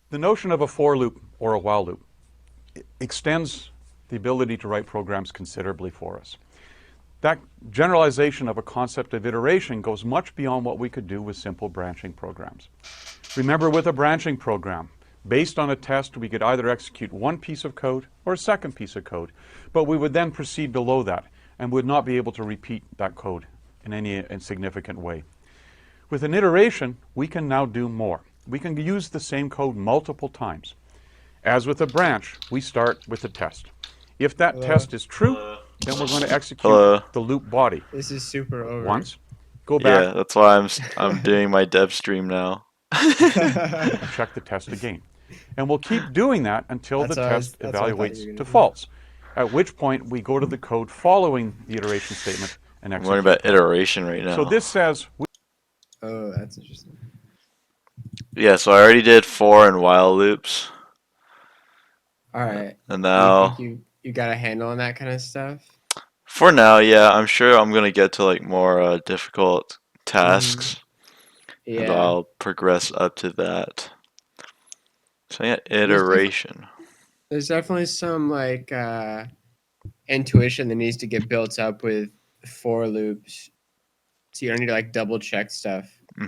The notion of a for loop or a while loop extends the ability to write programs considerably for us. That generalization of a concept of iteration goes much beyond what we could do with simple branching programs. Remember, with a branching program, based on a test, we could either execute one piece of code or a second piece of code, but we would then proceed below that and would not be able to repeat that code in any significant way. With an iteration, we can now do more. We can use the same code multiple times. As with a branch, we start with a test. If that test is true, then we're going to execute Hello. the loop body This is super over. once, go back Yeah, that's why I'm doing my dev stream now. and check the test again. And we'll keep doing that until the test that's what I thought you were evaluates gonna to do. false, at which point we go to the code following the iteration statement and I'm execute learning about that. iteration right now. So this says Oh, that's interesting. Yeah, so I already did for and while loops, All right. and Do you think now you got a handle on that kind of stuff? for now, yeah, I'm sure I'm gonna get to like more difficult tasks, and Yeah. I'll progress up to that. So yeah, There's def- iteration. there's definitely some like intuition that needs to get built up with for loops, so you don't need to like double check stuff.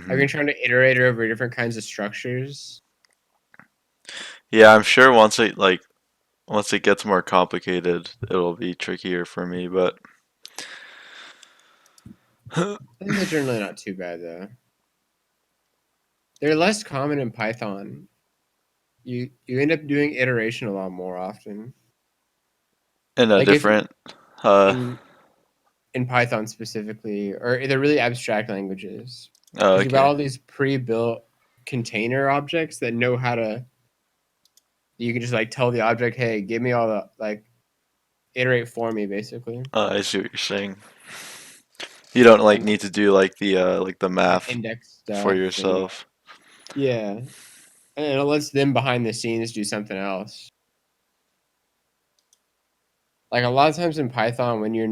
Have you hmm been trying to iterate over different kinds of structures? Yeah, I'm sure once it gets more complicated, it'll be trickier for me, but I think they're generally not too bad though. They're less common in Python. You end up doing iteration a lot more often. in a Like if different uh in in Python specifically, or they're really abstract languages, oh because you've got okay. all these pre-built container objects that know how to. You can just like tell the object, "Hey, give me all the like iterate for me," basically, I see what you're saying. You don't like and need to do like the like math index for stuff, and yourself. yeah, and it lets them behind the scenes do something else. Like a lot of times in Python, when you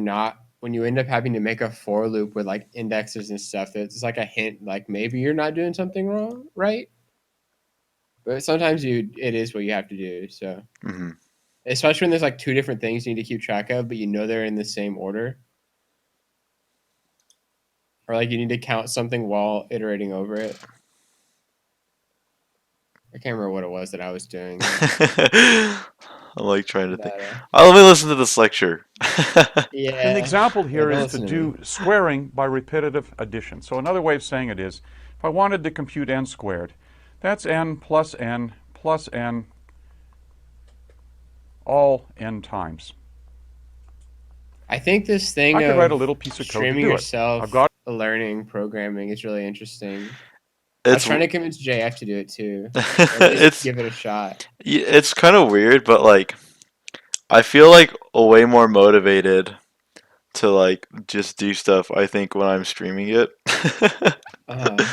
end up having to make a for loop with like indexes and stuff, it's like a hint, like maybe you're not doing something wrong, right? But sometimes it is what you have to do. So hmm especially when there's like two different things you need to keep track of, but you know they're in the same order, or like you need to count something while iterating over it. I can't remember what it was that I was doing, I'm like trying to but think. Oh, let me listen to this lecture. And the yeah, example yeah. here Don't is to listen to me. do squaring by repetitive addition. So another way of saying it is, if I wanted to compute n squared, that's n plus n all n times. I think this I thing could write a of little piece of code to streaming do it. I've yourself got learning programming is really interesting. I was It's trying to convince JF to do it too, or at least it's give it a shot. it's kind of weird, but like I feel like way more motivated to like just do stuff I think when I'm streaming it. Uh,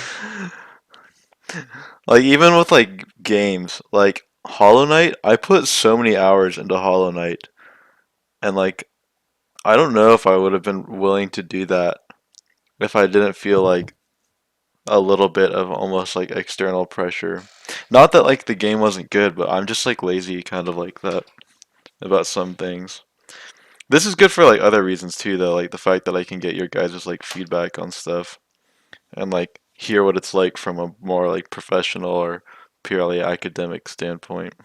Like even with like games, like Hollow Knight, I put so many hours into Hollow Knight and like I don't know if I would have been willing to do that if I didn't feel like a little bit of almost like external pressure. Not that like the game wasn't good, but I'm just like lazy kind of like that about some things. This is good for like other reasons too though, like the fact that I can get your guys' like feedback on stuff and like hear what it's like from a more like professional or purely academic standpoint.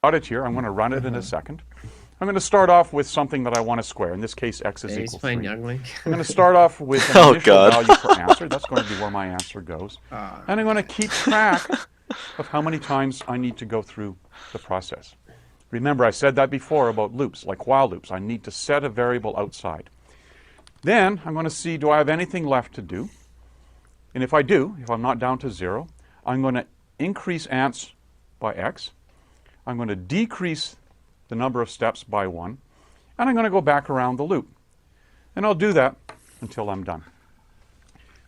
it here. I'm going to run it in a uh-huh. second. I'm going to start off with something that I want to square. In this case, x is Maybe he's equal playing 3. Young Link. I'm going to start off with an Oh initial god. value for answer. That's going to be where my answer goes. Oh, And I'm going to keep track of how many times I need to go through the process. Remember, I said that before about loops, like while loops. I need to set a variable outside. Then I'm going to see, do I have anything left to do? And if I do, if I'm not down to 0, I'm going to increase ants by x. I'm going to decrease the number of steps by 1. And I'm going to go back around the loop. And I'll do that until I'm done.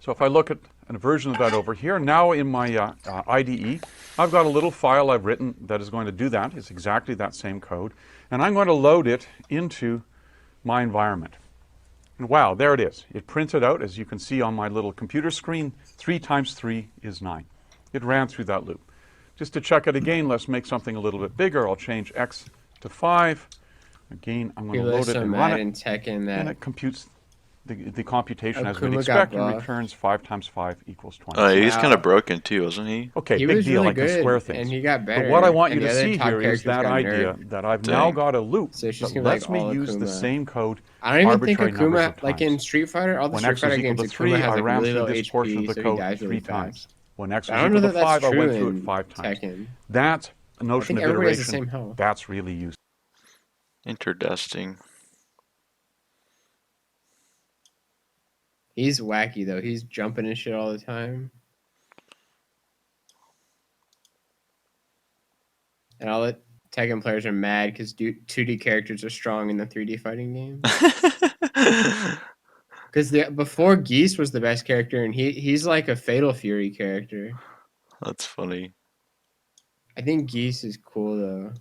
So if I look at a version of that over here, now in my IDE, I've got a little file I've written that is going to do that. It's exactly that same code. And I'm going to load it into my environment. And wow, there it is. It printed out, as you can see on my little computer screen, 3 times 3 is 9. It ran through that loop. Just to check it again, let's make something a little bit bigger. I'll change x to 5. Again, I'm going to People are load it so and run mad it, in Tekken and that it computes the computation as we'd Akuma got expect and buffed. returns 5 times 5 equals 25. He's kind of Wow. broken too, wasn't he? Okay, He big was deal. really I can square good, things. and he got But what I better. want you And the to other see top here is characters that got idea nerfed. that I've now Dang. got a loop So it's just that gonna be like lets me all use the Akuma. same code I don't even think arbitrary numbers of Akuma, like in times. Street Fighter, all the When Street x was Fighter equal games, to Akuma 3, has I like ran really through low this portion of HP, the so he code dies really 3 times. fast. When x But I was don't equal know to that that's 5, I true went through it in 5 times. Tekken. That's a I notion think of everybody has the iteration. same health. That's really useful. Interesting. He's wacky though. He's jumping and shit all the time. And all the Tekken players are mad because 2D characters are strong in the 3D fighting games. Because before Geese was the best character, and he's like a Fatal Fury character. That's funny. I think Geese is cool though.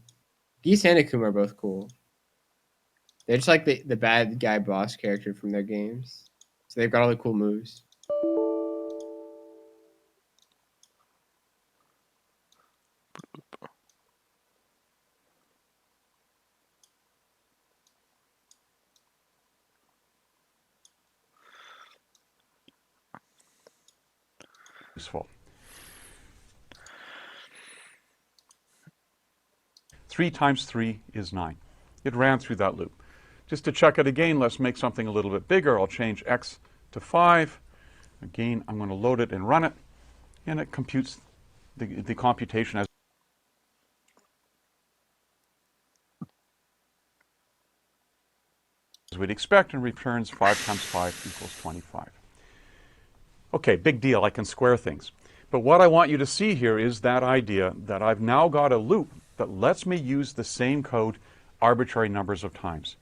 Geese and Akuma are both cool. They're just like the bad guy boss character from their games. So they've got all the cool moves. Useful. 3 times 3 is 9. It ran through that loop. Just to check it again, let's make something a little bit bigger. I'll change x to 5. Again, I'm going to load it and run it, and it computes the computation as we'd expect and returns 5 times 5 equals 25. Okay, big deal. I can square things. But what I want you to see here is that idea that I've now got a loop that lets me use the same code arbitrary numbers of times.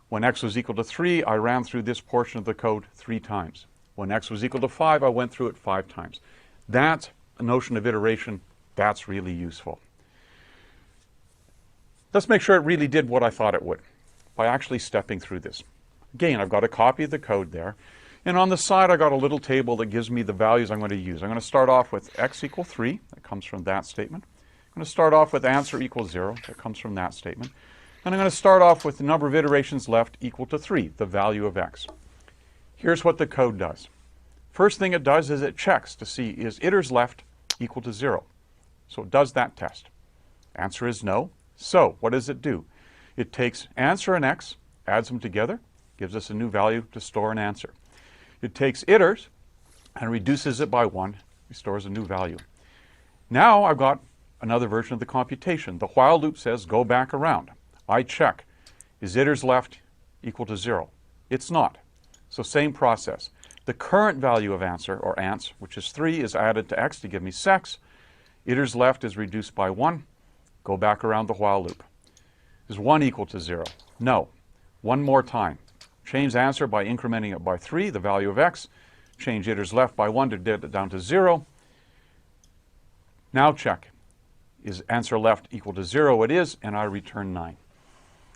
When x was equal to 3, I ran through this portion of the code 3 times. When x was equal to 5, I went through it 5 times. That's a notion of iteration. That's really useful. Let's make sure it really did what I thought it would by actually stepping through this. Again, I've got a copy of the code there. And on the side, I got a little table that gives me the values I'm going to use. I'm going to start off with x equal 3. That comes from that statement. I'm going to start off with answer equals 0. That comes from that statement. And I'm going to start off with the number of iterations left equal to 3, the value of x. Here's what the code does. First thing it does is it checks to see is iters left equal to 0. So it does that test. Answer is no. So what does it do? It takes answer and x, adds them together, gives us a new value to store an answer. It takes iters and reduces it by 1, restores a new value. Now I've got another version of the computation. The while loop says go back around. I check, is iters left equal to 0? It's not. So same process. The current value of answer, or ans, which is 3, is added to x to give me sex. Iters left is reduced by 1. Go back around the while loop. Is 1 equal to 0? No. One more time. Change answer by incrementing it by 3, the value of x. Change iters left by 1 to get it down to 0. Now check. Is answer left equal to 0? It is, and I return 9.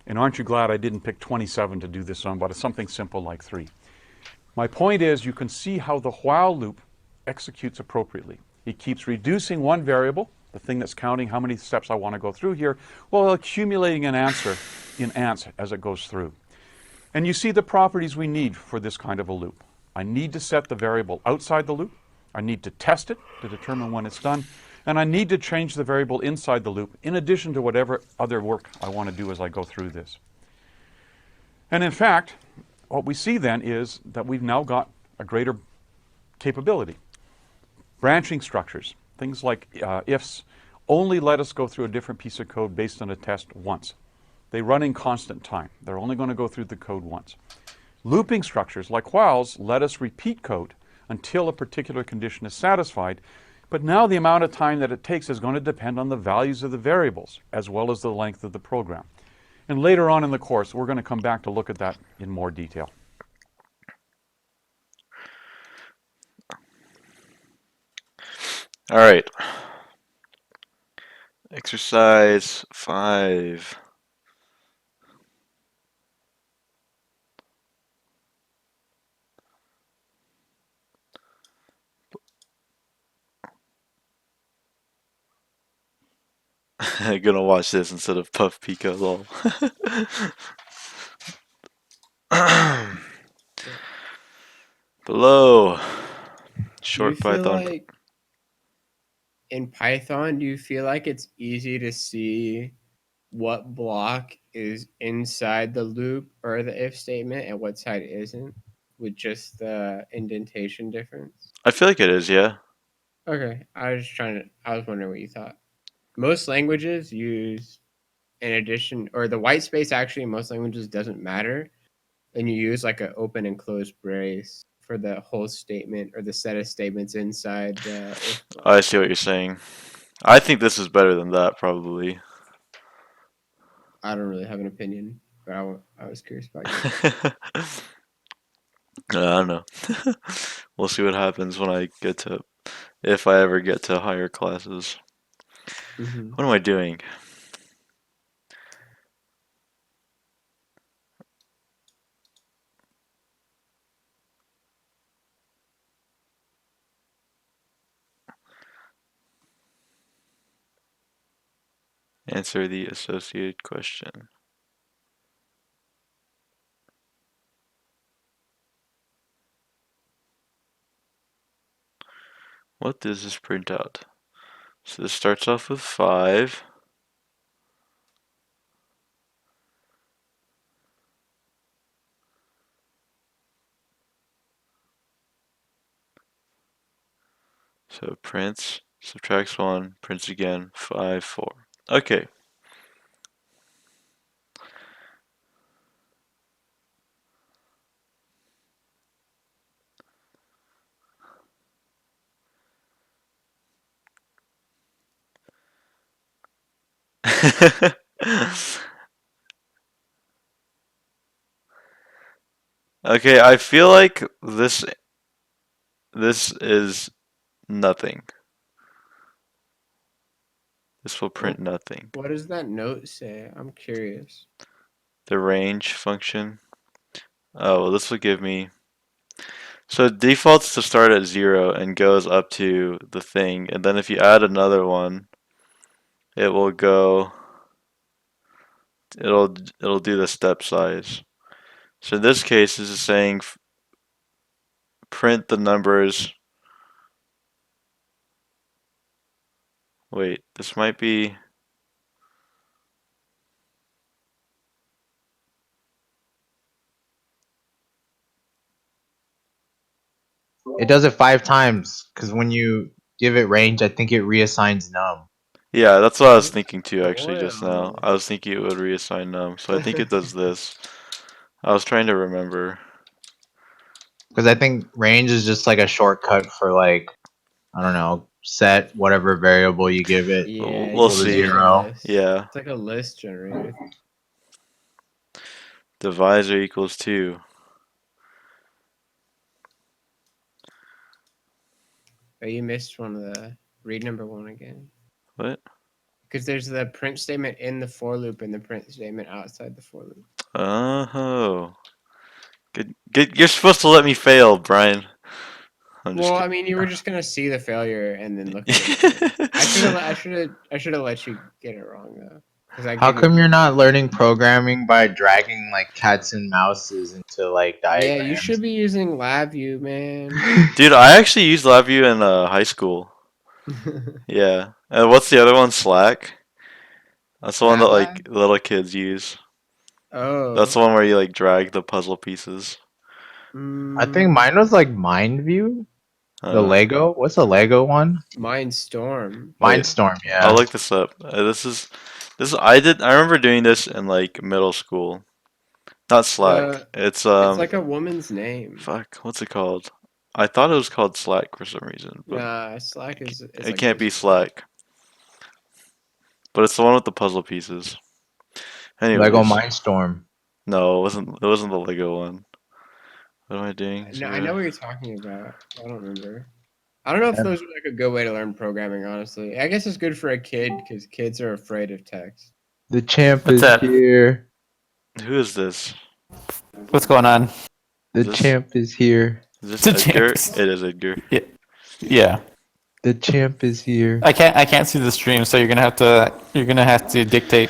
And aren't you glad I didn't pick 27 to do this on, but it's something simple like 3. My point is you can see how the while loop executes appropriately. It keeps reducing one variable, the thing that's counting how many steps I want to go through here, while accumulating an answer in ants as it goes through. And you see the properties we need for this kind of a loop. I need to set the variable outside the loop. I need to test it to determine when it's done. And I need to change the variable inside the loop in addition to whatever other work I want to do as I go through this. And in fact, what we see then is that we've now got a greater capability. Branching structures, things like ifs, only let us go through a different piece of code based on a test once. They run in constant time. They're only going to go through the code once. Looping structures, like whiles, let us repeat code until a particular condition is satisfied. But now the amount of time that it takes is going to depend on the values of the variables, as well as the length of the program. And later on in the course, we're going to come back to look at that in more detail. All right. Exercise 5. Gonna watch this instead of Puff Pico lol. Below Do you short feel Python. like in Python, do you feel like it's easy to see what block is inside the loop or the if statement and what side isn't with just the indentation difference? I feel like it is, yeah. Okay, I was wondering what you thought. Most languages use in addition, or the white space actually in most languages doesn't matter, and you use like an open and closed brace for the whole statement or the set of statements inside the if I block. see what you're saying. I think this is better than that, probably. I don't really have an opinion, but I was curious about yours. I don't know. We'll see what happens when I get to, if I ever get to higher classes. Mm-hmm. What am I doing? Answer the associated question. What does this print out? So this starts off with 5. So it prints, subtracts 1, prints again, 5, 4. Okay. Okay, I feel like this is nothing. This will print Well, nothing. what does that note say? I'm curious. The range function. Oh, well, this will give me. So it defaults to start at 0 and goes up to the thing, and then if you add another one, it will go. It'll do the step size. So in this case, this is saying print the numbers. Wait, this might be. It does it 5 times because when you give it range, I think it reassigns num. Yeah, that's what I was What thinking too, actually, just now. oil? I was thinking it would reassign num, so I think it does this. I was trying to remember. Because I think range is just like a shortcut for like, I don't know, set whatever variable you give it Yeah, We'll equal to usually see. it's a 0. list. Yeah. It's like a list generator. Divisor equals 2. Oh, you missed one of the read number one again. What? Because there's the print statement in the for loop and the print statement outside the for loop. Oh. Good. You're supposed to let me fail, Brian. I'm just Well, I kidding. mean, you were just gonna see the failure and then look at it again. I should have let you get it wrong though, because I How gave you. come you're not learning programming by dragging like cats and mouses into like Yeah, you should diagrams? be using LabVIEW, man. Dude, I actually used LabVIEW in high school. Yeah. And what's the other one? Slack? That's the one that like MATLAB? little kids use. That's Oh, the one where you like drag the puzzle pieces. I think mm, mine was like MindView, the Uh, Lego. What's the Lego one? Mindstorm. wait, Mindstorm, I'll yeah. look this up. This I remember doing this in like middle school. Not Slack. The It's it's like a woman's name. fuck, what's it called? I thought it was called Slack for some reason, but Nah, Slack is it like can't be Discord. Slack. But it's the one with the puzzle pieces. Lego Anyways, Mindstorm. no, it wasn't the Lego one. What am I doing? No, I know 0. what you're talking about. I don't remember. I don't know if those are like a good way to learn programming. Honestly, I guess it's good for a kid because kids are afraid of text. The champ What's is up? here. Who is this? What's going on? The Is this champ is here. is this The Edgar? champs. It is Edgar. Yeah. Yeah. The champ is here. I can't see the stream, so you're gonna have to dictate.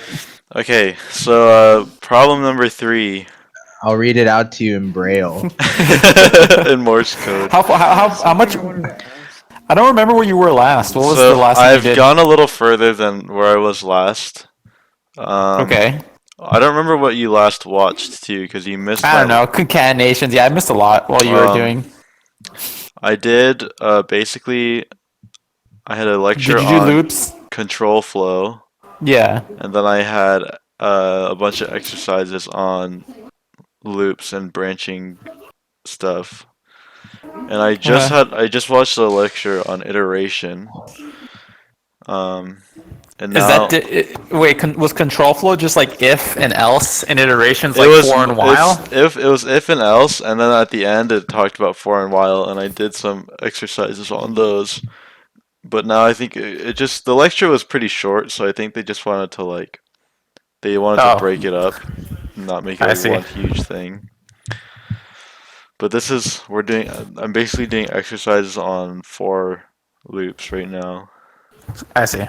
Okay, so problem number 3 I'll read it out to you in Braille. in Morse code. How much? I wanted to ask. I don't remember where you were last. What was the So last thing you I've did? gone a little further than where I was last. Okay. I don't remember what you last watched too, because you missed I my. don't know. Concatenations. Yeah, I missed a lot while you were doing. I did basically. I had a lecture Did you do on loops? control flow, Yeah. and then I had a bunch of exercises on loops and branching stuff. And I just watched a lecture on iteration. And Is now wait? Was control flow just like if and else and iterations it like was for and it's while? if it was if and else, and then at the end it talked about for and while, and I did some exercises on those. But now I think it just the lecture was pretty short, so I think they just wanted to Oh, break it up, not make it I like see. one huge thing. But I'm basically doing exercises on 4 loops right now. I see.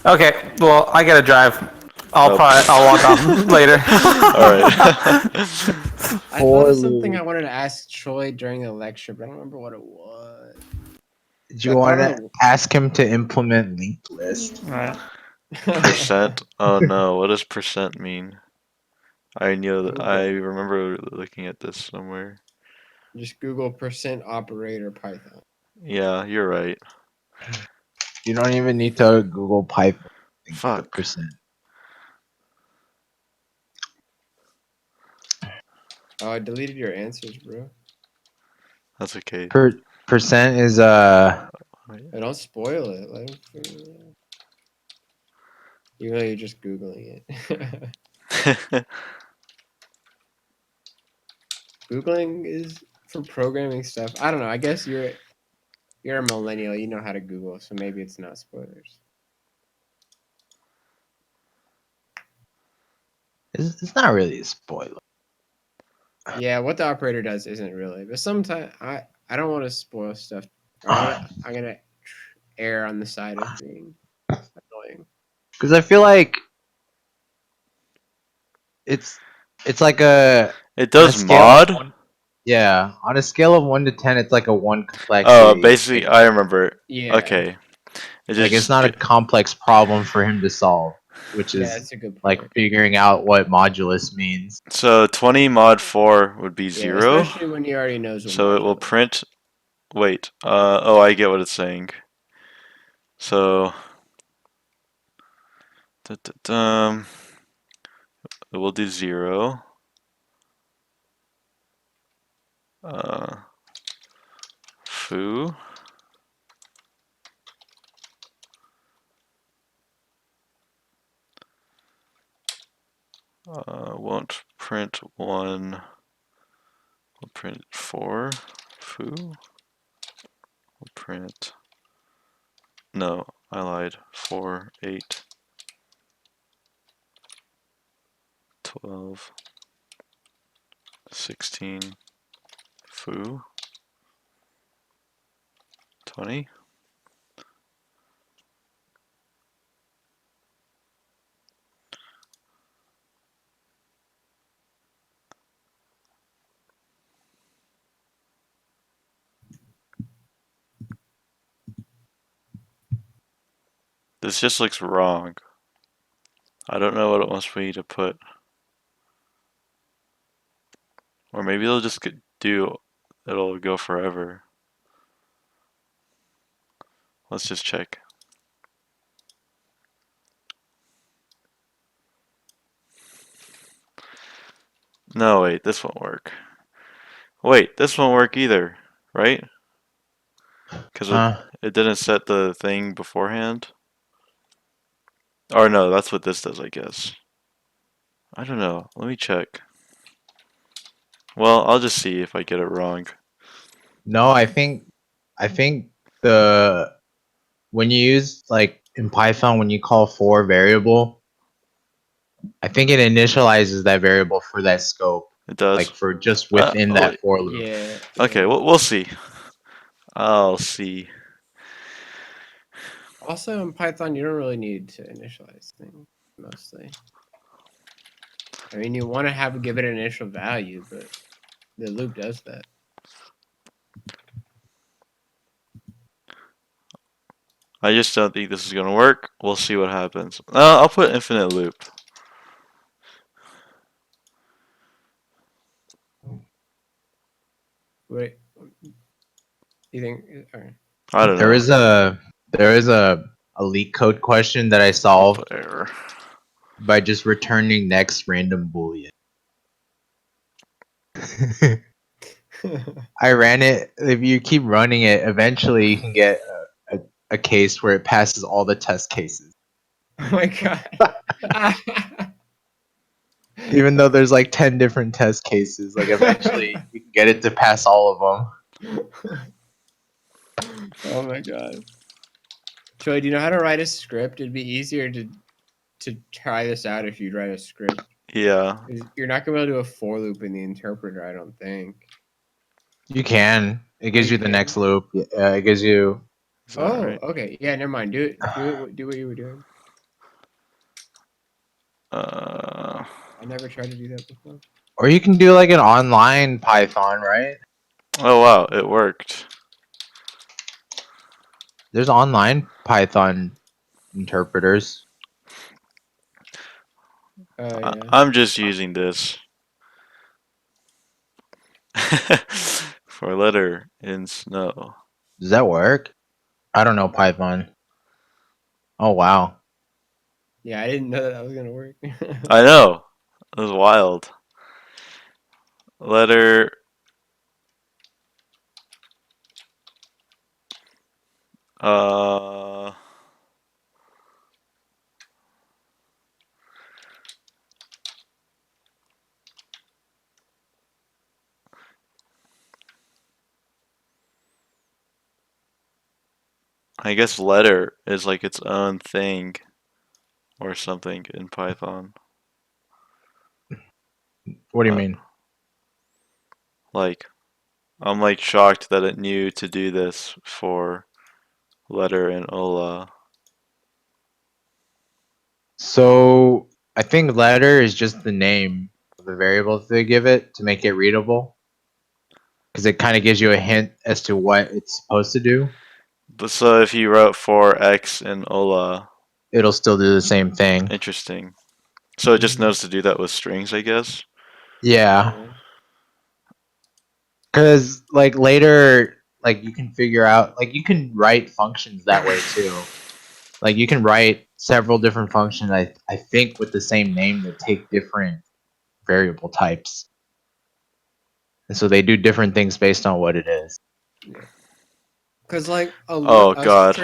Okay. Well, I gotta drive. Oh, I'll log on later. all right. I thought of something I wanted to ask Troy during the lecture, but I don't remember what it was. Did you want to ask him to implement linked list? Right. Percent? Oh no, what does percent mean? I knew that I remember looking at this somewhere. Just Google percent operator Python. Yeah, you're right. You don't even need to Google Python. The Fuck. percent. Oh, I deleted your answers, bro. That's okay. Percent is Hey, don't spoil it. Let him figure it out. Even though you're just Googling it. Googling is for programming stuff. I don't know. I guess you're a millennial. You know how to Google, so maybe it's not spoilers. it's not really a spoiler. Yeah, what the operator does isn't really. But sometimes I don't want to spoil stuff. I'm gonna err on the side of being annoying. Because I feel like it's like it on a does scale of mod? yeah, on a scale of 1 to 10, it's like a 1 Oh, complexity. basically, I remember. Yeah. Okay. It Like it's not a complex problem for him to solve, which Yeah, is that's a good point. like figuring out what modulus means. So 20 mod 4 would be Yeah, 0. especially when he already knows what So it will module. print. Wait. Oh, I get what it's saying. So. It will do 0. Foo. Won't print 1. We'll print 4. Foo. We'll print. No, I lied. 4, 8, 12, 16. Foo. 20. This just looks wrong. I don't know what it wants me to put. Or maybe it'll just it'll go forever. Let's just check. No, wait, this won't work. Wait, this won't work either, right? Because it didn't set the thing beforehand. Or no, that's what this does, I guess. I don't know. Let me check. Well, I'll just see if I get it wrong. No, I think the when you use like in Python when you call for variable, I think it initializes that variable for that scope, It does. like for just within Oh, that wait. for loop. Yeah. Okay, we'll see. I'll see. Also, in Python, you don't really need to initialize things mostly. I mean, you want to give it an initial value, but the loop does that. I just don't think this is gonna work. We'll see what happens. I'll put infinite loop. Wait, you think? Okay. I don't There know. is a leak code question that I I'll solved put error. by just returning next random boolean. I ran it. If you keep running it, eventually you can get a case where it passes all the test cases. Oh my god. Even though there's like 10 different test cases, like eventually you can get it to pass all of them. Oh my god. Joey, do you know how to write a script? It'd be easier to try this out if you'd write a script. Yeah. 'Cause you're not gonna be able to do a for loop in the interpreter, I don't think. You can. It Oh, gives you you the next can? loop. It gives you. Is that Oh, right? okay. Yeah, never mind. Do it. Do what you were doing. Uh. I never tried to do that before. Or you can do like an online Python, right? Oh wow, it worked. There's online Python interpreters. Yeah. I'm just using this for letter in snow. Does that work? I don't know Python. Oh wow. Yeah, I didn't know that was gonna work. I know. It was wild. Letter. Uh. I guess letter is like its own thing or something in Python. What do you Uh, mean? like, I'm like shocked that it knew to do this for letter and Ola. So I think letter is just the name of the variable they give it to make it readable. Because it kind of gives you a hint as to what it's supposed to do. But so if you wrote for X in Ola, It'll still do the same thing. interesting. So it just Mhm. knows to do that with strings, I guess. Yeah. Yeah. Because like later, like you can figure out, like you can write functions that way too. Like you can write several different functions, I think, with the same name that take different variable types. And so they do different things based on what it is. Yeah. Because like Oh God.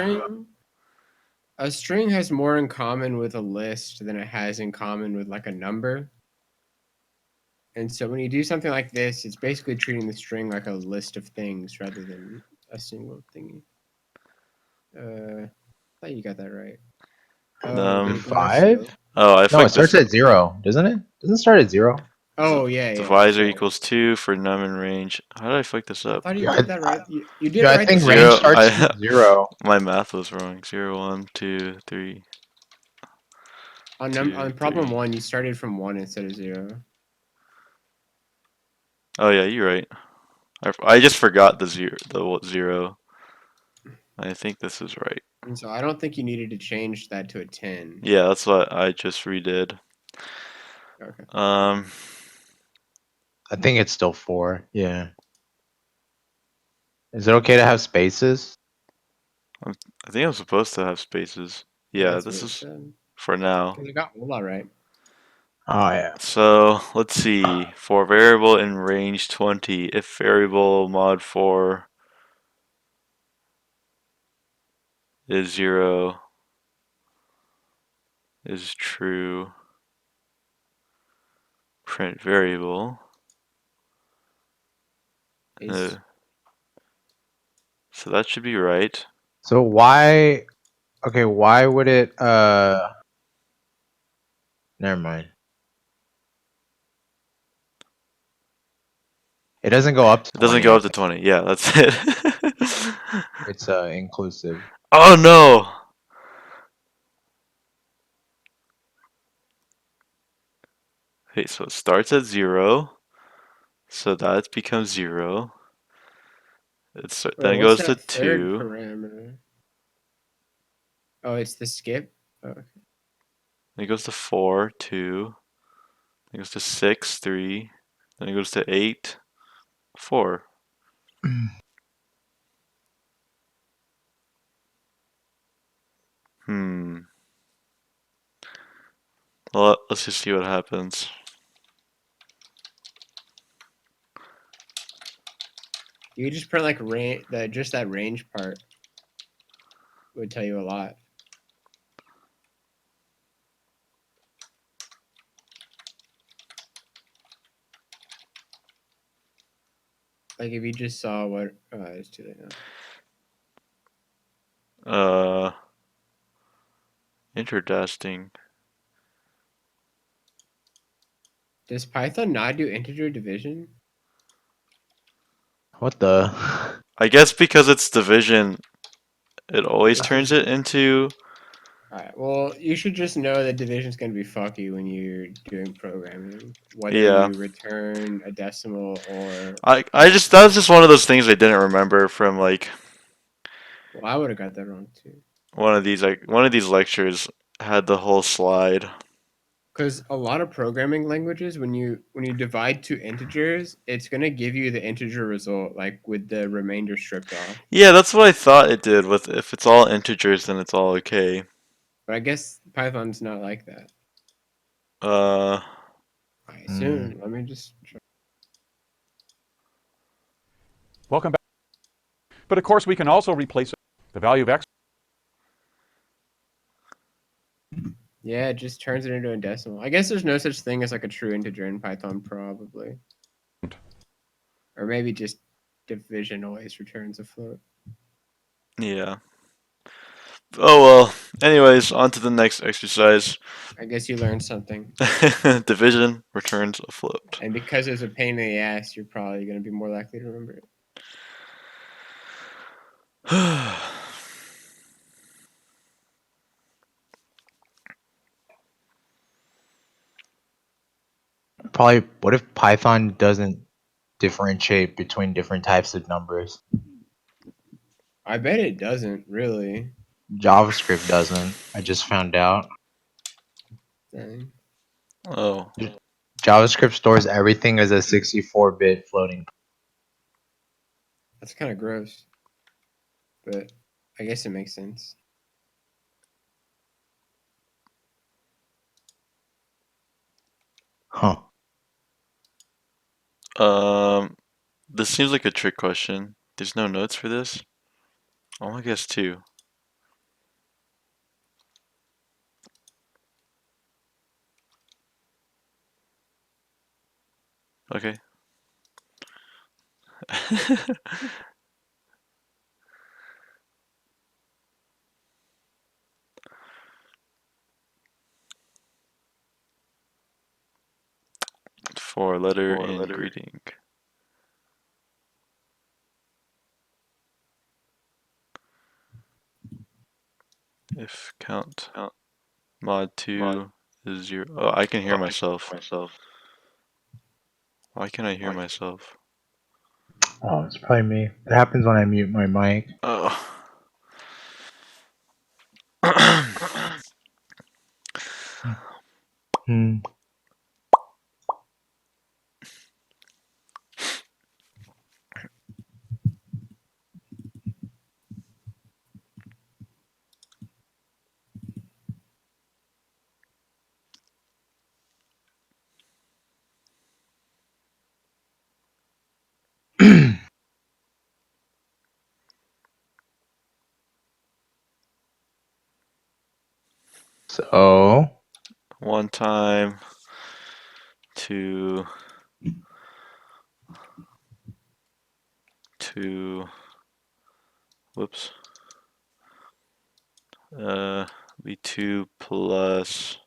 a string has more in common with a list than it has in common with like a number. And so when you do something like this, it's basically treating the string like a list of things rather than a single thingy. I thought you got that right. Oh, did Um. it go more 5? slow? Oh, I No, it flicked this. starts at 0, doesn't it? Doesn't it start at 0? Oh, yeah, yeah. Divisor So equals 2 for num in range. How did I flick this I up? thought you Yeah, did that right. You did yeah, it I right the think first range Zero. time. starts I from 0. my math was wrong. 0, 1, 2, 3, On 2, problem 3. 1, you started from 1 instead of 0. Oh yeah, you're right. I just forgot the zero. The zero. I think this is right. And so I don't think you needed to change that to a 10. Yeah, that's what I just redid. Okay. Um. I think it's still 4. Yeah. Is it okay to have spaces? I think I'm supposed to have spaces. Yeah, Yeah, that's what this it is said. for now. Because I got Ola right. Oh, yeah. So let's see. For variable in range 20, if variable mod 4 is 0 is true, print variable. Uh, Is so that should be right. So why, okay, why would it, never mind. It doesn't go up to It doesn't 20, go I up to think. 20. Yeah, that's it. It's inclusive. Oh no! Wait, so it starts at 0, so that becomes 0. Wait, Then it what's goes to that third 2. parameter? Oh, it's the skip. Oh, Then it goes to 4, 2. Then it goes to 6, 3. Then it goes to 8, 4. Hmm. Well, let's just see what happens. you could just print like just that range part would tell you a lot. Like if you just saw what it's too late now. Interesting. Does Python not do integer division? What the? I guess because it's division, it always It's turns just it into. alright. Well, you should just know that division is going to be fucky when you're doing programming, whether Yeah. you return a decimal or. I just that was just one of those things I didn't remember from like Well, I would have got that wrong too. one of these lectures had the whole slide. Because a lot of programming languages, when you divide two integers, it's going to give you the integer result, like with the remainder stripped off. Yeah, that's what I thought it did. With if it's all integers, then it's all okay. But I guess Python's not like that. Uh, I Hmm. assume. Let me just try. Welcome back. But of course, we can also replace the value of x. Yeah, it just turns it into a decimal. I guess there's no such thing as like a true integer in Python, probably. Or maybe just division always returns a float. yeah. Oh well. Anyways, on to the next exercise. I guess you learned something. Division returns a float. And because it's a pain in the ass, you're probably going to be more likely to remember it. Probably. What if Python doesn't differentiate between different types of numbers? I bet it doesn't really. JavaScript doesn't. I just found out. Dang. Oh. JavaScript stores everything as a 64-bit floating. That's kind of gross. But I guess it makes sense. Huh. This seems like a trick question. There's no notes for this? Oh, I guess two. Okay. Four letter in greeting. If count mod 2 is 0. Oh, I can hear myself. Why can't I hear myself? Oh, it's probably me. It happens when I mute my mic. Oh. Hmm. So, One time, two, whoops. Be 2 plus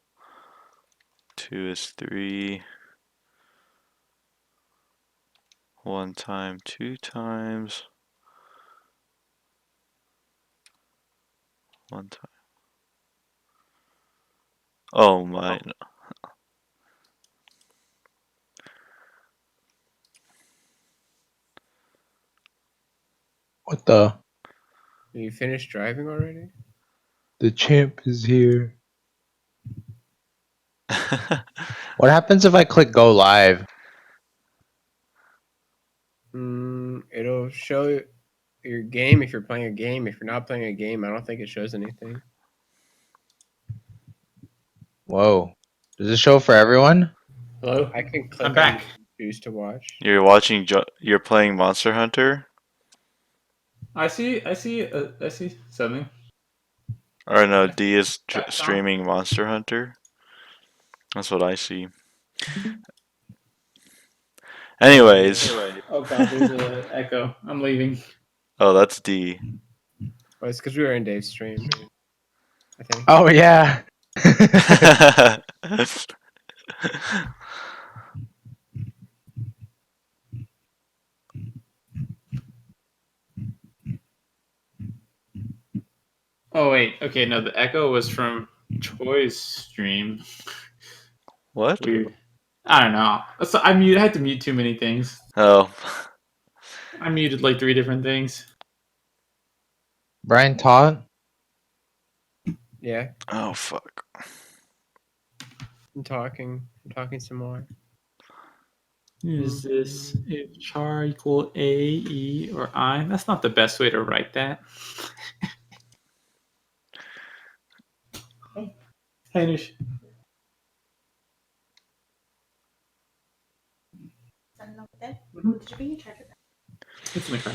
2 is 3. One time, two times. One time. Oh my. What the? Are you finished driving already? The champ is here. What happens if I click go live? It'll show your game if you're playing a game. If you're not playing a game, I don't think it shows anything. Whoa. Does it show for everyone? Hello? I can I'm click on back. choose to watch. You're playing Monster Hunter? I see something. Or no, D is Back on. streaming Monster Hunter. That's what I see. Anyways. Oh god, there's an echo. I'm leaving. Oh, that's D. Well, it's because we were in Dave's stream, I think. Oh yeah. Oh wait, okay, no, the echo was from Choi's stream. What? Weird. I don't know. So I had to mute too many things. Oh. I muted like 3 different things. Brian taught? Yeah, Oh fuck. I'm talking. I'm talking some more. Is this if char equal A, E, or I? That's not the best way to write that. Finish. It's in the car.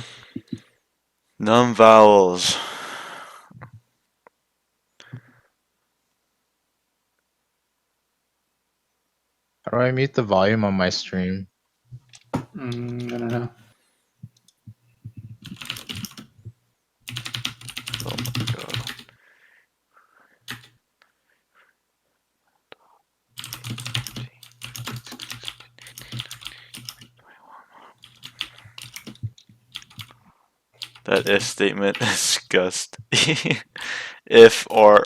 Numb vowels. How do I mute the volume on my stream? I don't know. Oh my god. That if statement is disgust. If or.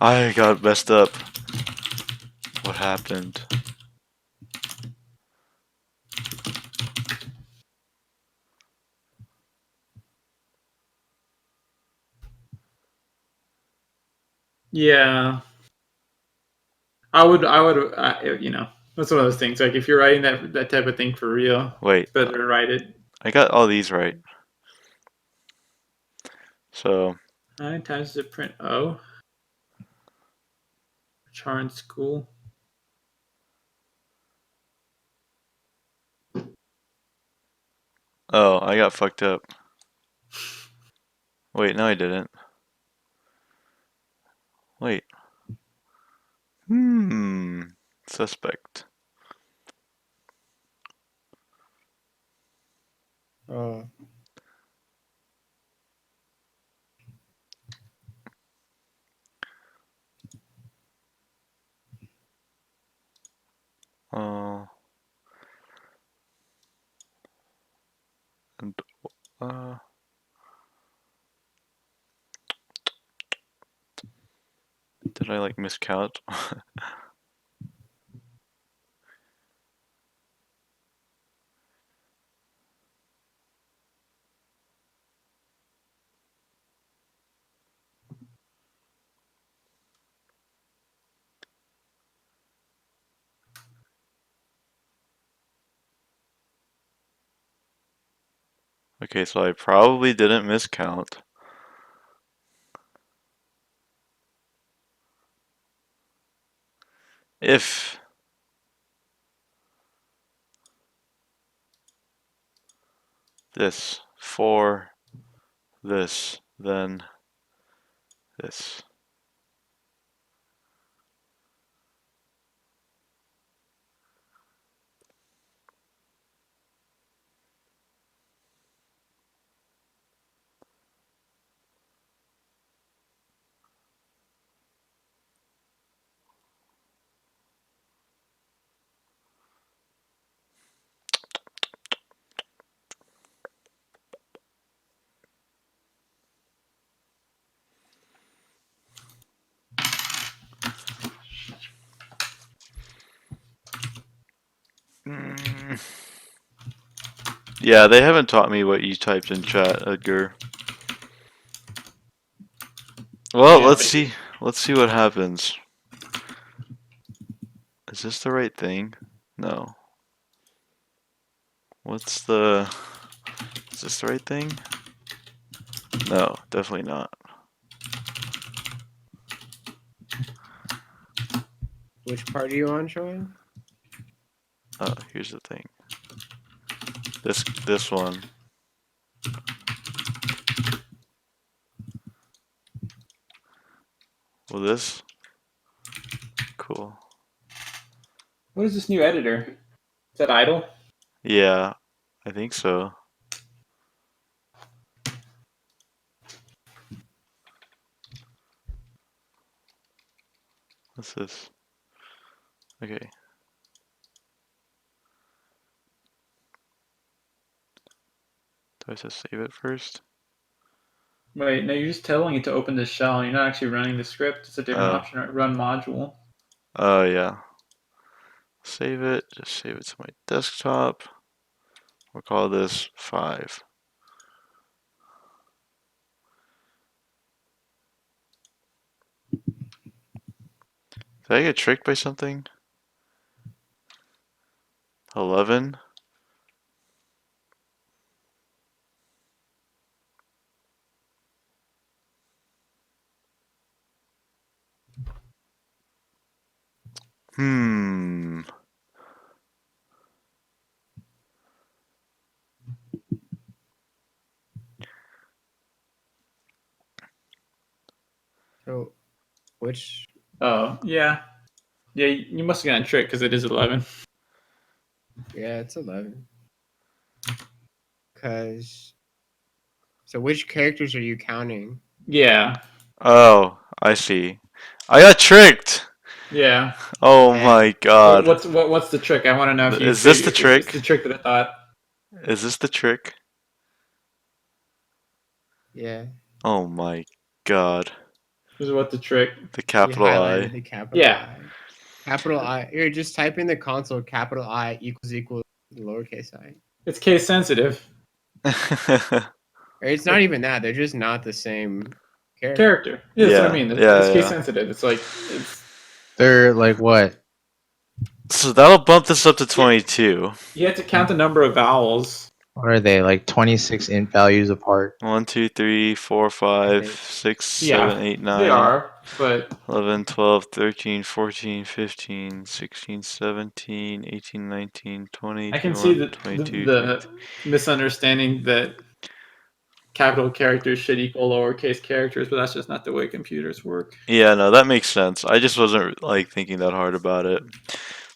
I got messed up. What happened? Yeah. I would, that's one of those things. Like if you're writing that type of thing for real, Wait, it's better to write it. I got all these right. So, 9 times the print O. Char in school. oh, I got fucked up. Wait, no I didn't. Wait. Suspect. Oh, Oh. And, uh. Did I like miscount? Okay, so I probably didn't miscount. If this for this, then this. Yeah, they haven't taught me what you typed in chat, Edgar. Well, Yeah, let's but see. Let's see what happens. Is this the right thing? No. What's the... Is this the right thing? No, definitely not. Which part are you on, Sean? Oh, here's the thing. This one. Well, this? Cool. what is this new editor? Is that idle? Yeah, I think so. What's this? Okay. Do I have to save it first? Wait, no, you're just telling it to open the shell. You're not actually running the script. It's a different Oh. option, right? Run module. Oh, yeah. Save it. Just save it to my desktop. We'll call this 5. Did I get tricked by something? 11? Hmm. So, which? Oh, yeah. Yeah, you must have gotten tricked because it is 11. Yeah, it's 11. Cause. So, which characters are you counting? Yeah, Oh, I see. I got tricked! yeah. Oh Yeah. my god. What's the trick? I want to know if you Is this the figure. Is this the trick? trick that I thought? Is this the trick? Yeah. Oh my god. Is what the trick? The You capital highlighted I. the capital Yeah, I. Capital I. Here, just type in the console capital I equals lowercase I. it's case sensitive. Or it's not even that. They're just not the same character. Character. Yeah, that's what I Yeah, mean. yeah, It's case yeah. sensitive. It's like it's. They're like what? So that'll bump this up to 22. You have to count the number of vowels. What are they? Like 26 int values apart? 1, 2, 3, 4, I 5, think. 6, 7, Yeah, 8, they 9, are, but 11, 12, 13, 14, 15, 16, 17, 18, 19, 20, I can see 21, the 22, the misunderstanding that capital characters should equal lowercase characters, but that's just not the way computers work. Yeah, no, that makes sense. I just wasn't like thinking that hard about it.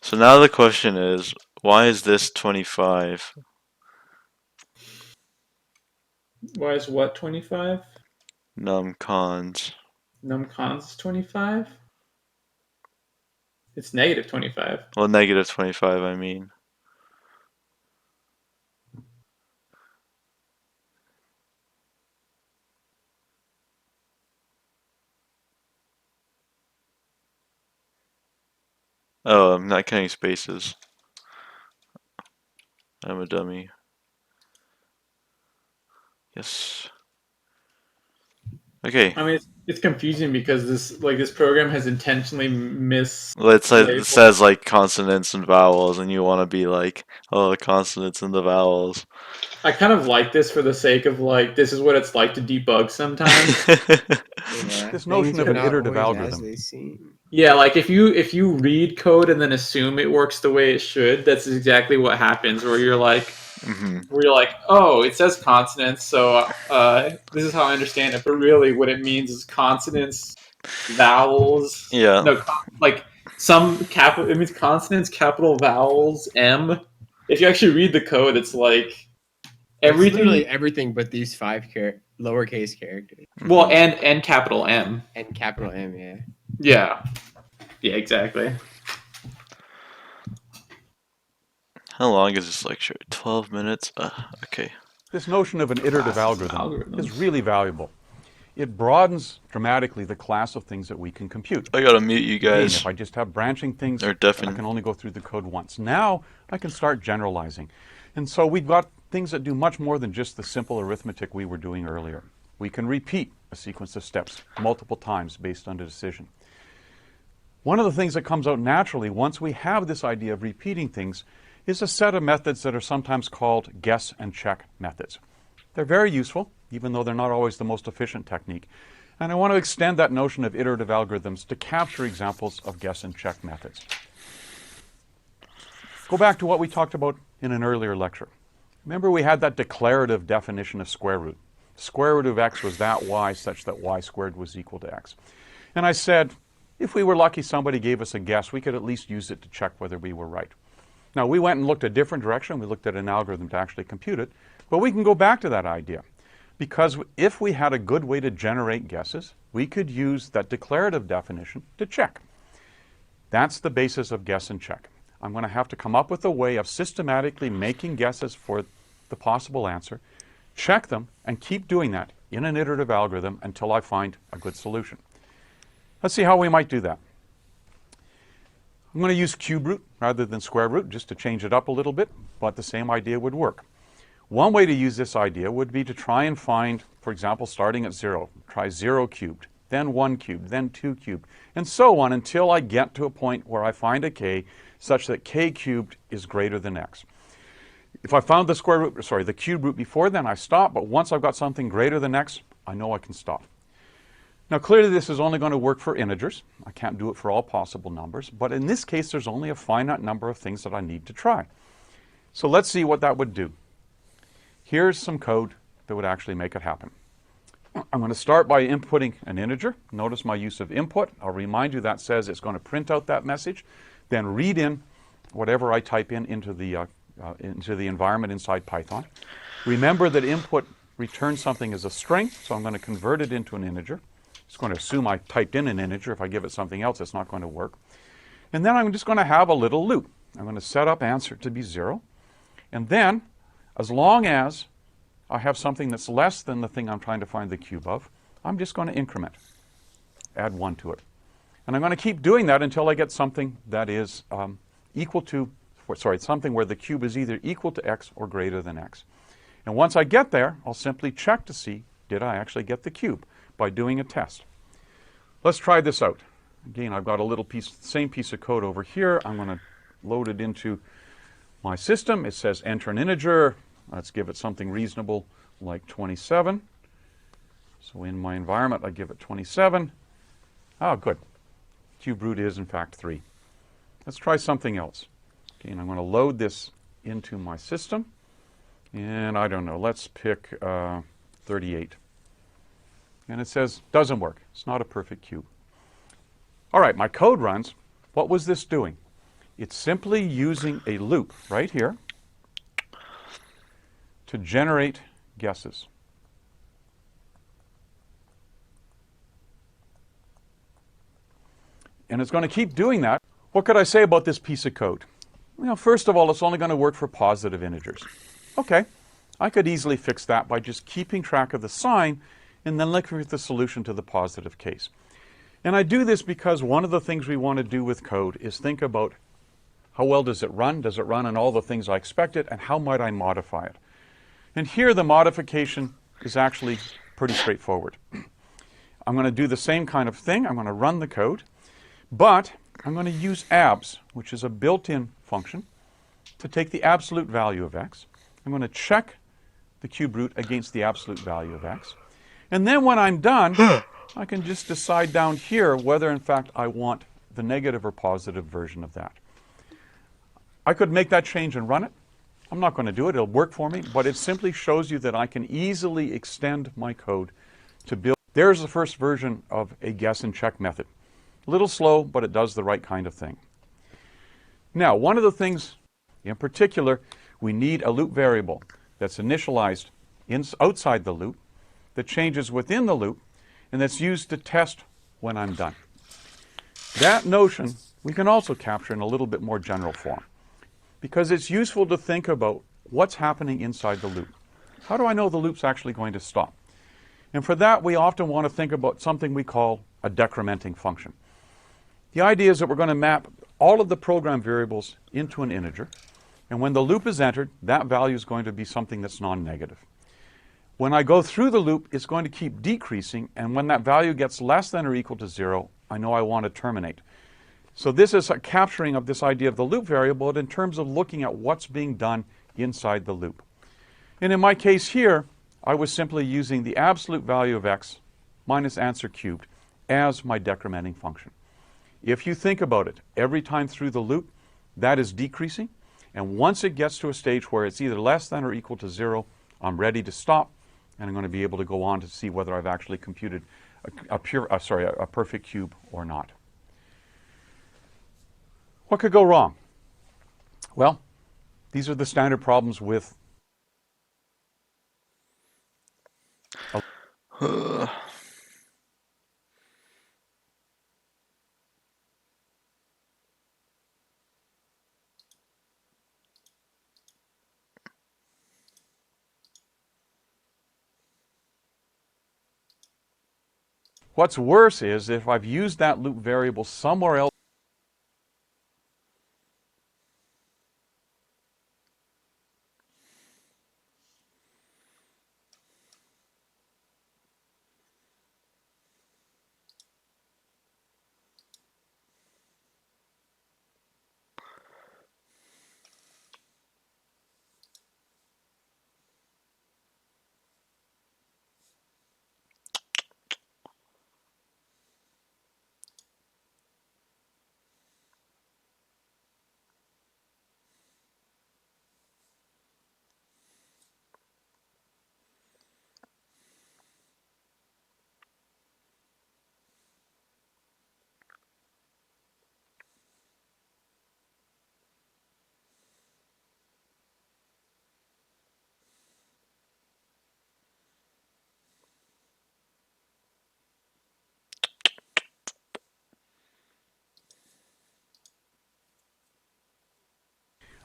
So now the question is, why is this 25? Why is what 25? Num cons. Numcons 25? It's negative 25. Well, negative 25, I mean. Oh, I'm not counting spaces. I'm a dummy. Yes. Okay. I mean, it's confusing because this program has intentionally Well, it mislabeled. says like consonants and vowels, and you want to be like, oh, the consonants and the vowels. I kind of like this for the sake of like this is what it's like to debug sometimes. Yeah. This Things notion of are an not iterative always as algorithm. they seem. Yeah, like if you read code and then assume it works the way it should, that's exactly what happens. Where you're like, hmm oh, it says consonants, so this is how I understand it. But really, what it means is consonants, vowels. Yeah. No, like some capital. It means consonants, capital vowels, M. If you actually read the code, it's like It's literally everything. everything but these five lowercase characters Well, Mhm. and capital M. and capital M. Yeah. Yeah. Yeah. Exactly. How long is this lecture? 12 minutes? Okay. This notion of an iterative Classes of algorithm is algorithms. really valuable. It broadens dramatically the class of things that we can compute. I gotta mute you Again, guys. if I just have branching things, Or then I deafen. can only go through the code once. Now I can start generalizing. And so we've got things that do much more than just the simple arithmetic we were doing earlier. We can repeat a sequence of steps multiple times based on a decision. One of the things that comes out naturally once we have this idea of repeating things is a set of methods that are sometimes called guess and check methods. They're very useful, even though they're not always the most efficient technique. And I want to extend that notion of iterative algorithms to capture examples of guess and check methods. Go back to what we talked about in an earlier lecture. Remember we had that declarative definition of square root. Square root of x was that y such that y squared was equal to x. And I said, if we were lucky somebody gave us a guess, we could at least use it to check whether we were right. Now we went and looked a different direction. We looked at an algorithm to actually compute it. But we can go back to that idea. Because if we had a good way to generate guesses, we could use that declarative definition to check. That's the basis of guess and check. I'm going to have to come up with a way of systematically making guesses for the possible answer, check them, and keep doing that in an iterative algorithm until I find a good solution. Let's see how we might do that. I'm going to use cube root rather than square root just to change it up a little bit, but the same idea would work. One way to use this idea would be to try and find, for example, starting at 0, try 0 cubed, then 1 cubed, then 2 cubed, and so on until I get to a point where I find a k such that k cubed is greater than x. If I found the cube root before then, I stop, but once I've got something greater than x, I know I can stop. Now clearly this is only going to work for integers. I can't do it for all possible numbers, but in this case there's only a finite number of things that I need to try. So let's see what that would do. Here's some code that would actually make it happen. I'm going to start by inputting an integer. Notice my use of input. I'll remind you that says it's going to print out that message, then read in whatever I type in into the environment inside Python. Remember that input returns something as a string, so I'm going to convert it into an integer. It's going to assume I typed in an integer. If I give it something else, it's not going to work. And then I'm just going to have a little loop. I'm going to set up answer to be 0, and then as long as I have something that's less than the thing I'm trying to find the cube of, I'm just going to increment, add 1 to it. And I'm going to keep doing that until I get something that is something where the cube is either equal to x or greater than x. And once I get there, I'll simply check to see, did I actually get the cube by doing a test. Let's try this out. Again, I've got a little same piece of code over here. I'm going to load it into my system. It says enter an integer. Let's give it something reasonable like 27. So in my environment, I give it 27. Oh, good. Cube root is, in fact, 3. Let's try something else. Okay, and I'm going to load this into my system. And I don't know, let's pick 38. And it says, doesn't work. It's not a perfect cube. All right, my code runs. What was this doing? It's simply using a loop right here to generate guesses. And it's going to keep doing that. What could I say about this piece of code? Well, first of all, it's only going to work for positive integers. Okay, I could easily fix that by just keeping track of the sign and then looking at the solution to the positive case. And I do this because one of the things we want to do with code is think about how well does it run? Does it run on all the things I expected? And how might I modify it? And here the modification is actually pretty straightforward. I'm going to do the same kind of thing. I'm going to run the code, but I'm going to use abs, which is a built-in function, to take the absolute value of x. I'm going to check the cube root against the absolute value of x. And then when I'm done, I can just decide down here whether in fact I want the negative or positive version of that. I could make that change and run it. I'm not going to do it. It'll work for me, but it simply shows you that I can easily extend my code to build. There's the first version of a guess and check method. A little slow, but it does the right kind of thing. Now, one of the things in particular, we need a loop variable that's initialized outside the loop, that changes within the loop, and that's used to test when I'm done. That notion we can also capture in a little bit more general form, because it's useful to think about what's happening inside the loop. How do I know the loop's actually going to stop? And for that, we often want to think about something we call a decrementing function. The idea is that we're going to map all of the program variables into an integer, And when the loop is entered, that value is going to be something that's non-negative. When I go through the loop, it's going to keep decreasing, and when that value gets less than or equal to 0, I know I want to terminate. So this is a capturing of this idea of the loop variable in terms of looking at what's being done inside the loop. And in my case here, I was simply using the absolute value of x minus answer cubed as my decrementing function. If you think about it, every time through the loop, that is decreasing. And once it gets to a stage where it's either less than or equal to 0, I'm ready to stop, and I'm going to be able to go on to see whether I've actually computed a perfect cube or not. What could go wrong? Well, these are the standard problems with what's worse is if I've used that loop variable somewhere else.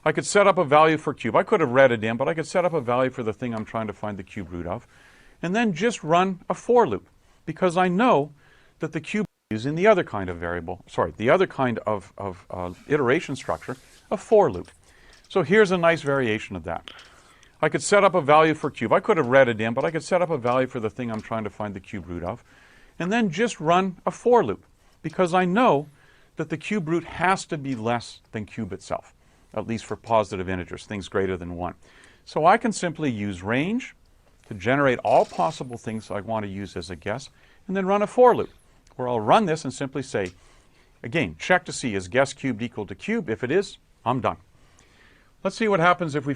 I could set up a value for cube. I could have read it in, but I could set up a value for the thing I'm trying to find the cube root of, and then just run a for loop, because I know that the cube is in the other kind of variable, the other kind of iteration structure, a for loop. So here's a nice variation of that. I could set up a value for cube. I could have read it in, but I could set up a value for the thing I'm trying to find the cube root of, and then just run a for loop, because I know that the cube root has to be less than cube itself, at least for positive integers, things greater than 1. So I can simply use range to generate all possible things I want to use as a guess, and then run a for loop, where I'll run this and simply say, again, check to see, is guess cubed equal to cube? If it is, I'm done. Let's see what happens if we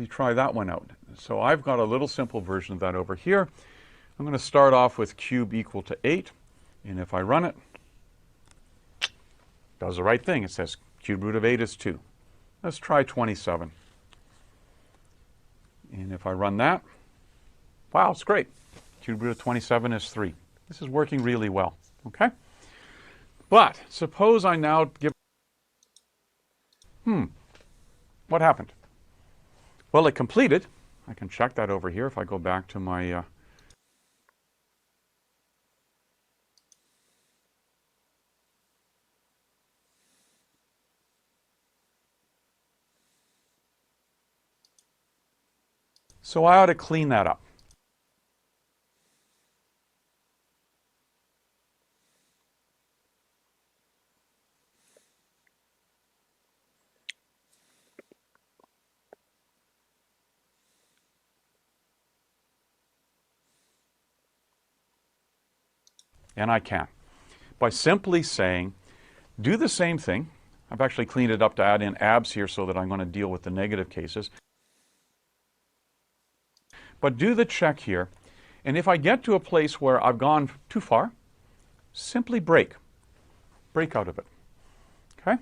try that one out. So I've got a little simple version of that over here. I'm going to start off with cube equal to 8, and if I run it, it does the right thing. It says cube root of 8 is 2. Let's try 27. And if I run that, wow, it's great. Cube root of 27 is 3. This is working really well, okay? But suppose I now give, what happened? Well, it completed. I can check that over here if I go back to my so I ought to clean that up. And I can. By simply saying, do the same thing. I've actually cleaned it up to add in abs here so that I'm going to deal with the negative cases. But do the check here. And if I get to a place where I've gone too far, simply break. Break out of it. Okay?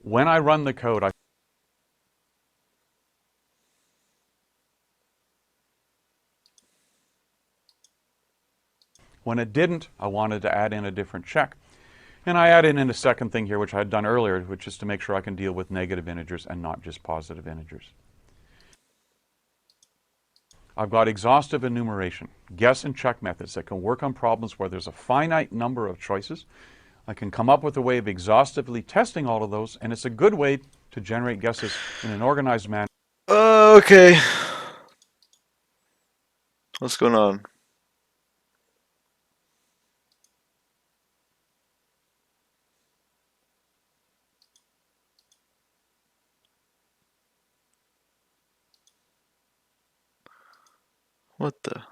When I run the code, when it didn't, I wanted to add in a different check. And I added in a second thing here, which I had done earlier, which is to make sure I can deal with negative integers and not just positive integers. I've got exhaustive enumeration, guess and check methods that can work on problems where there's a finite number of choices. I can come up with a way of exhaustively testing all of those, and it's a good way to generate guesses in an organized manner. Okay. What's going on? What the?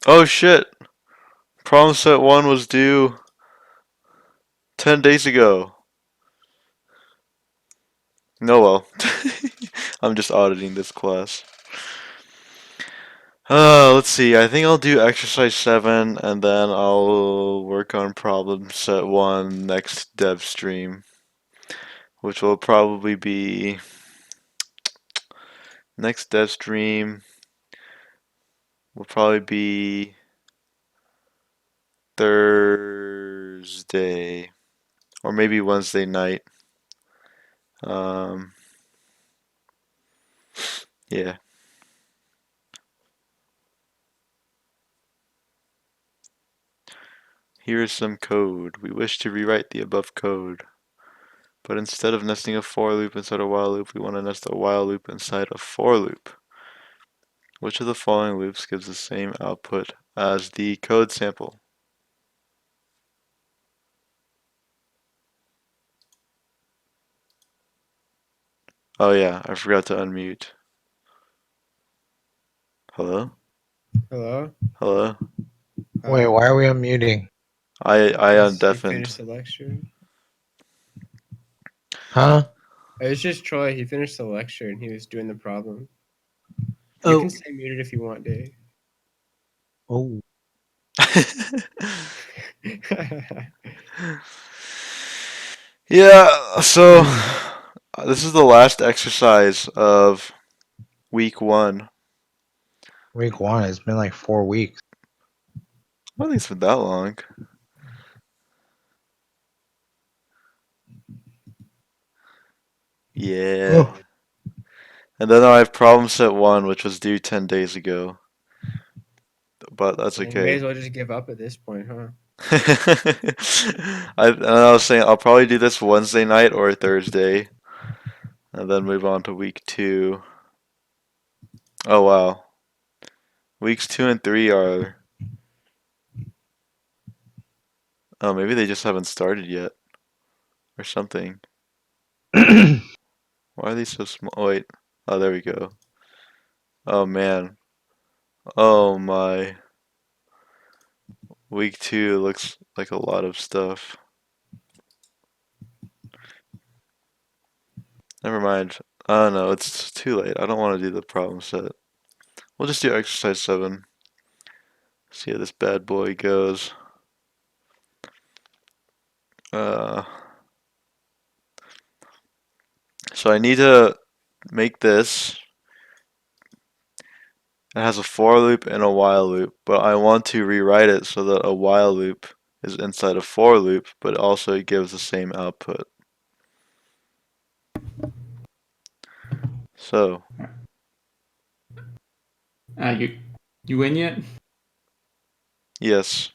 Oh shit! Problem set 1 was due 10 days ago. No, well. I'm just auditing this class. Let's see. I think I'll do exercise 7 and then I'll work on problem set 1 next dev stream, which will probably be next dev stream will probably be Thursday or maybe Wednesday night. Yeah. Here is some code. We wish to rewrite the above code. But instead of nesting a for loop inside a while loop, we want to nest a while loop inside a for loop. Which of the following loops gives the same output as the code sample? Oh yeah, I forgot to unmute. Hello? Hello? Hello? Wait, why are we unmuting? I Because he finished undeafened. the lecture. Huh? It was just Troy. He finished the lecture and he was doing the problem. You Oh. can stay muted if you want, Dave. Oh. Yeah, so this is the last exercise of week 1. Week 1. It's been like 4 weeks. I don't think it's been that long. Yeah. Oh. And then I have problem set 1, which was due 10 days ago. But that's You may as okay. well just give up at this point, huh? I was saying I'll probably do this Wednesday night or Thursday, and then move on to week 2. Oh wow, weeks 2 and 3 are. Oh, maybe they just haven't started yet, or something. Why are these so small? Oh, wait. Oh, there we go. Oh man. Oh my. Week 2 looks like a lot of stuff. Never mind. Oh no, it's too late. I don't want to do the problem set. We'll just do exercise 7. See how this bad boy goes. Uh, so I need to make this. It has a for loop and a while loop, but I want to rewrite it so that a while loop is inside a for loop, but also it gives the same output. So, You win yet? yes.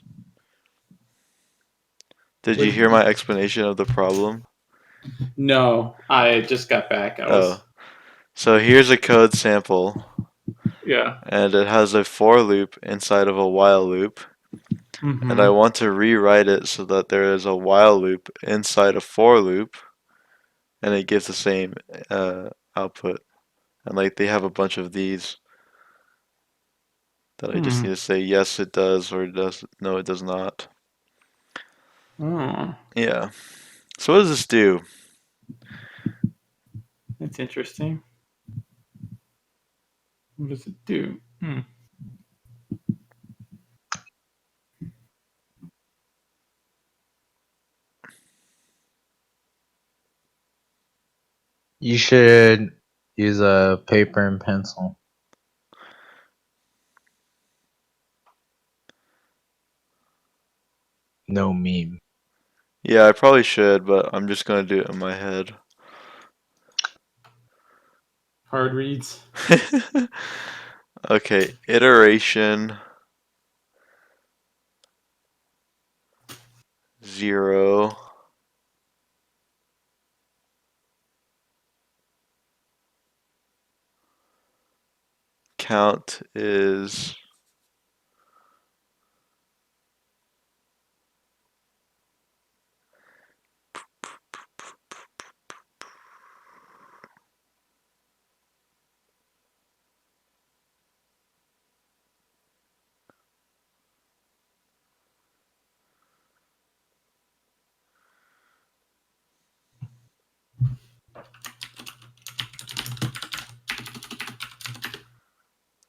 Did you Which, hear my explanation of the problem? no, I just got back. I was Oh, so here's a code sample, yeah. and it has a for loop inside of a while loop, and I Mm-hmm. want to rewrite it so that there is a while loop inside a for loop, and it gives the same output. And like they have a bunch of these that I just need to say yes it does or it does no it does not. Oh, Yeah. So what does this do? that's interesting. What does it do? You should use a paper and pencil. No meme. Yeah, I probably should, but I'm just gonna do it in my head. Hard reads. Okay, iteration 0. Count is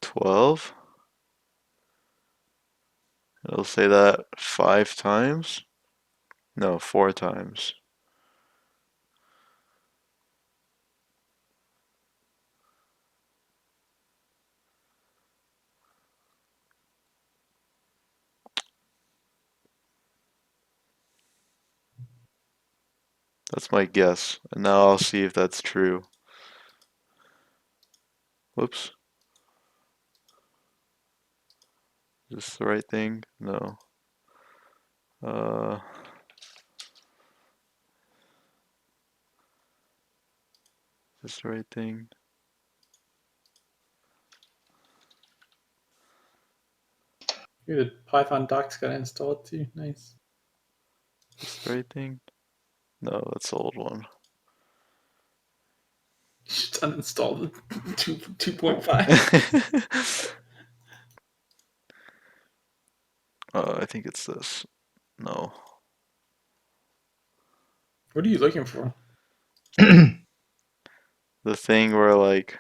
12. It'll say that 5 times? No, 4 times. That's my guess. And now I'll see if that's true. Whoops. Is this the right thing? No. Uh, is this the right thing? Maybe the Python docs got installed too. Nice. Is this the right thing? No, that's the old one. Should uninstall the 2.5. I think it's this. No. What are you looking for? The thing where like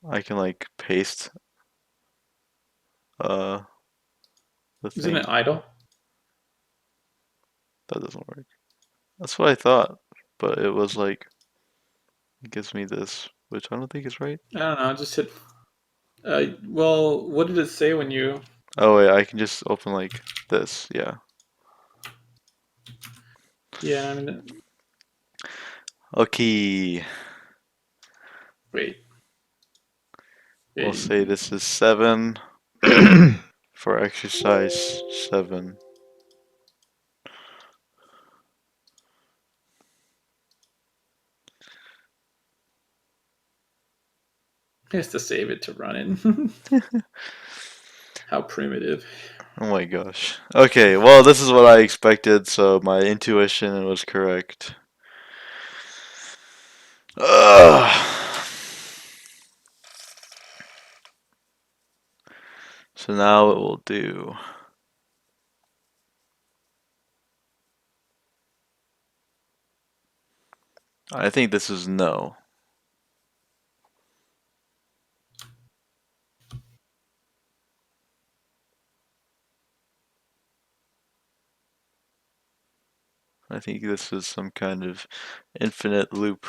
I can like paste uh the Isn't thing. it idle? That doesn't work. That's what I thought, but it was like it gives me this, which I don't think is right. I don't know. Just hit. Well, what did it say when you? Oh wait, I can just open like this. Yeah. Yeah, I mean, Okay. wait. We'll Wait. say this is 7 for exercise 7. He has to save it to run it. How primitive. Oh my gosh. Okay, well, this is what I expected, so my intuition was correct. Ugh. So now it will do. I think this is no. I think this is some kind of infinite loop.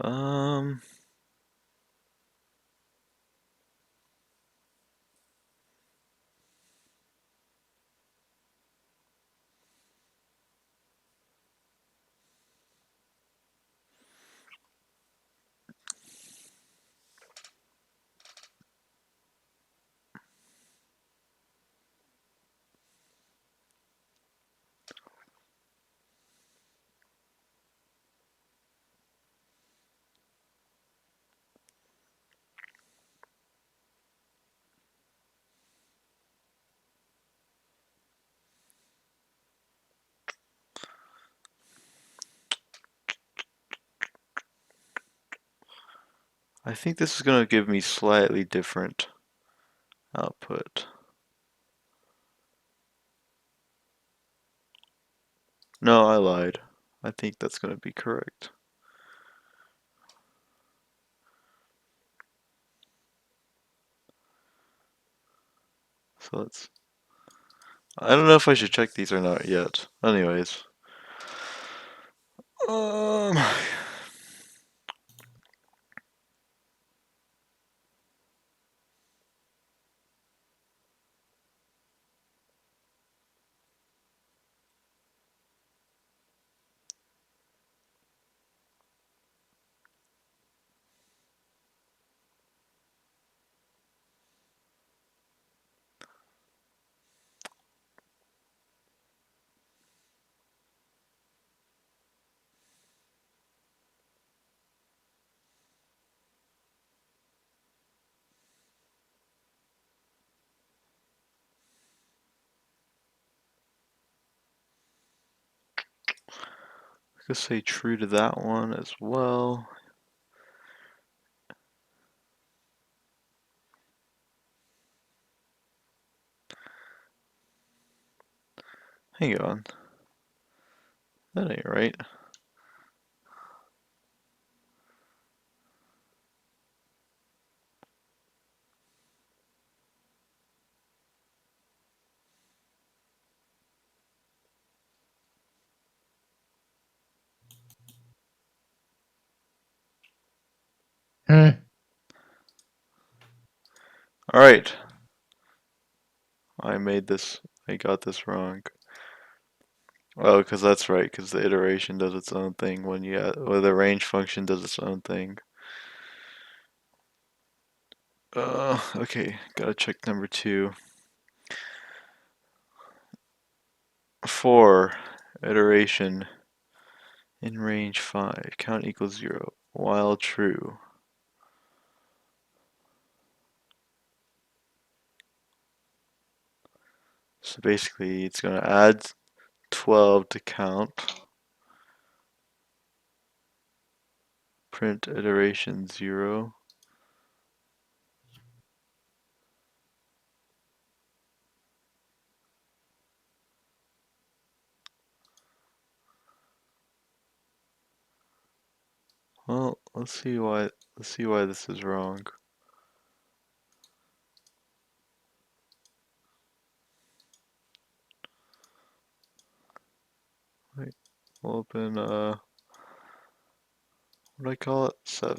Um, I think this is gonna give me slightly different output. No, I lied. I think that's gonna be correct. So let's. I don't know if I should check these or not yet. Anyways. Um. Let's say true to that one as well. Hang on. That ain't right. Hmm. Alright. I got this wrong. Oh, because that's right, because the iteration does its own thing when or the range function does its own thing. Okay, gotta check number 2. For iteration in range 5, count equals 0, while true. So basically, it's gonna add 12 to count. Print iteration 0. Well, let's see why this is wrong. Wait, we'll open what do I call it? 7.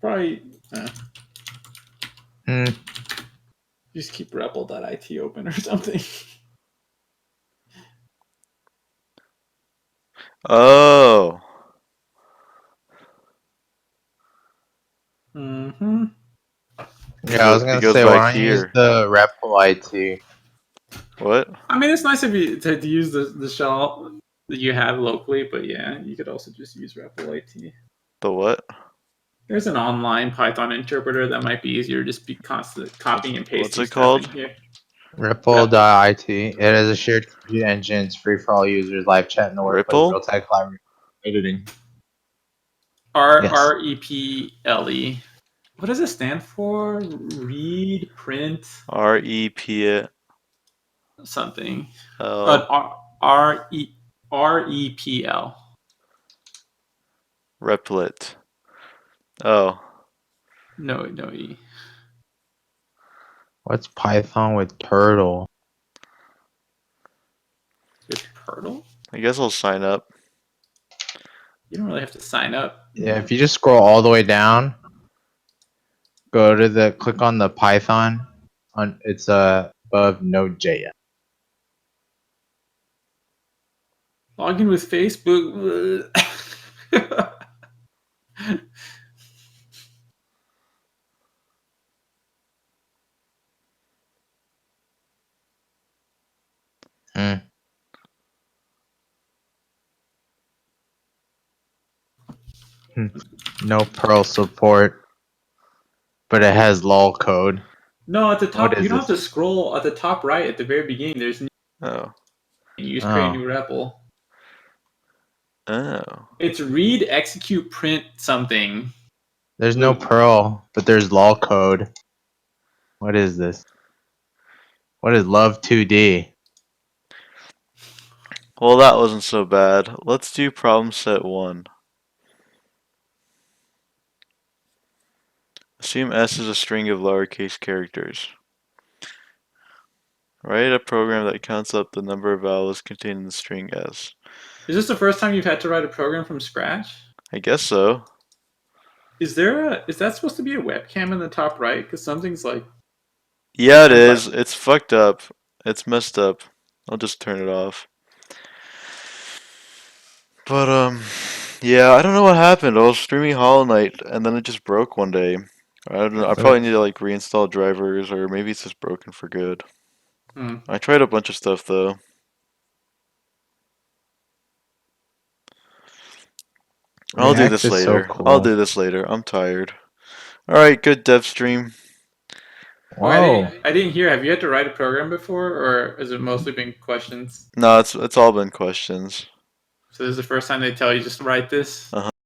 Probably Hmm. just keep rebel.it open or something. Oh, Mm-hmm. Yeah, I was it gonna goes say, back why don't you use here. the REPL IT? What? I mean, it's nice if you to use the shell that you have locally, but yeah, you could also just use rebel.it. The what? There's an online Python interpreter that might be easier to just be constant copying and What's pasting it stuff in called? here. REPL.IT. It is a shared compute engine. It's free for all users. Live chat in the workplace. Ripple? Real-time collaborative editing. R Yes. R E P L E. What does it stand for? Read, print, REPL. something. REPL. Replit. Oh, No E. What's Python with turtle? With Pertle? I guess I'll sign up. You don't really have to sign up. Yeah, if you just scroll all the way down, go to click on the Python. It's above Node.js. Log in with Facebook. Hmm. No Perl support, but it has lol code. No, at the What top, you is don't have this? to scroll. At the top right, at the very beginning, there's new. Oh, You just create a Oh, new REPL. Oh. It's read, execute, print something. There's no Loop. Perl, but there's lol code. What is this? What is love 2D? Well, that wasn't so bad. Let's do problem set 1. Assume S is a string of lowercase characters. Write a program that counts up the number of vowels contained in the string S. Is this the first time you've had to write a program from scratch? I guess so. Is that supposed to be a webcam in the top right? Because something's like Yeah, it I'm is. like, It's fucked up. It's messed up. I'll just turn it off. But yeah, I don't know what happened. I was streaming Hollow Knight and then it just broke one day. I don't know. I probably need to like reinstall drivers or maybe it's just broken for good. hmm. I tried a bunch of stuff though. I'll do React this is so later. I'll cool. do this later. I'm tired. Alright, good dev stream. Oh, Whoa. I didn't hear. Have you had to write a program before, or has it mostly been questions? No, it's all been questions. So this is the first time they tell you just write this.